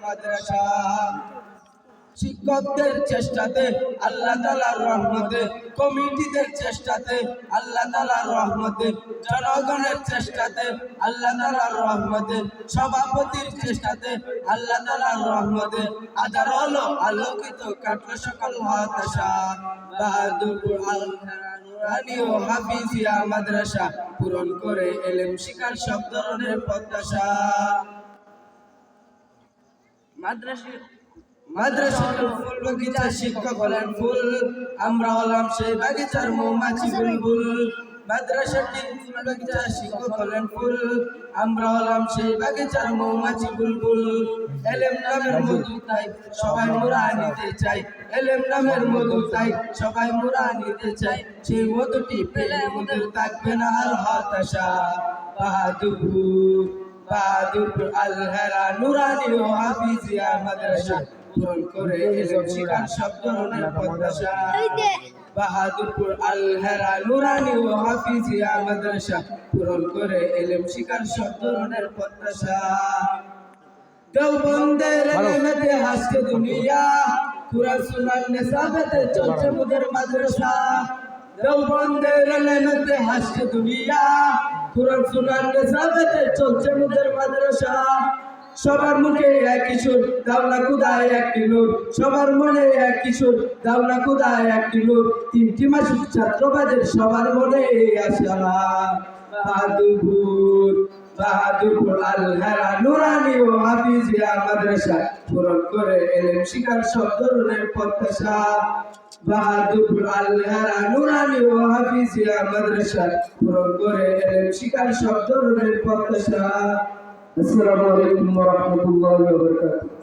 মাদ্রাসা। শিক্ষকদের চেষ্টাতে আল্লাহ তাআলার রহমতে, কমিটিদের চেষ্টাতে আল্লাহ তাআলার রহমতে, জনগণের চেষ্টাতে আল্লাহ তাআলার রহমতে, সভাপতির চেষ্টাতে আল্লাহ তাআলার রহমতে আধার হলো আলোকিত, কাটলো সকল হতাশা। বাহাদুরপুর আল নুরানি ও হাফিজিয়া মাদ্রাসা পূরণ করে এলেম শিখার সব ধরনের প্রত্যাশা। মাদ্রাসার ফুল বাগিচার শিক্ষক হলেন ফুল, আমরা হলাম সেই বাগিচার মৌমাছি বুলবুল। মাদ্রাসাটির ফুল বাগিচার শিক্ষক হলেন ফুল, আমরা হলাম সেই বাগিচার মৌমাছি বুলবুল। এলেম নামের মধু তাই সবাই মোরা নিতে চাই, এলেম নামের মধু তাই সবাই মোরা নিতে চাই। সেই মধুটি পেলে আমাদের থাকবে না আর হতাশা। বাহাদুরপুর আল হেরা নুরানি ও হাফিজিয়া মাদ্রাসা পূরণ করে এলেম শিখার সব ধরনের প্রত্যাশা। বাহাদুরপুর আল হেরা নুরানি ও হাফিজিয়া মাদ্রাসা পূরণ করে এলেম শিখার সব ধরনের প্রত্যাশা। দেওবন্দের এলেমেতে হাসছে দুনিয়া, কুরআন সুন্নাহ নেসাবেতে চলছে মুদের মাদ্রাসা। দেওবন্দের এলেমেতে হাসছে দুনিয়া, কুরআন সুন্নাহ নেসাবেতে চলছে মুদের মাদ্রাসা। সবার মুখে এক কিশোর দাওলা খুদায় একটি নূর, সবার মনে এক কিশোর দাওলা খুদায় একটি নূর। 3টি মাসিক ছাত্রবাদের সবার মনে আশা। বাহাদুরপুর আল হেরা নুরানি ও হাফিজিয়া মাদ্রাসা পূরণ করে এলেম শিখার সব ধরনের প্রত্যাশা। বাহাদুরপুর আল হেরা নুরানি ও হাফিজিয়া মাদ্রাসা পূরণ করে এলেম শিখার সব ধরনের প্রত্যাশা। আসসালামু আলাইকুম ওয়া রাহমাতুল্লাহি ওয়া বারাকাতুহু।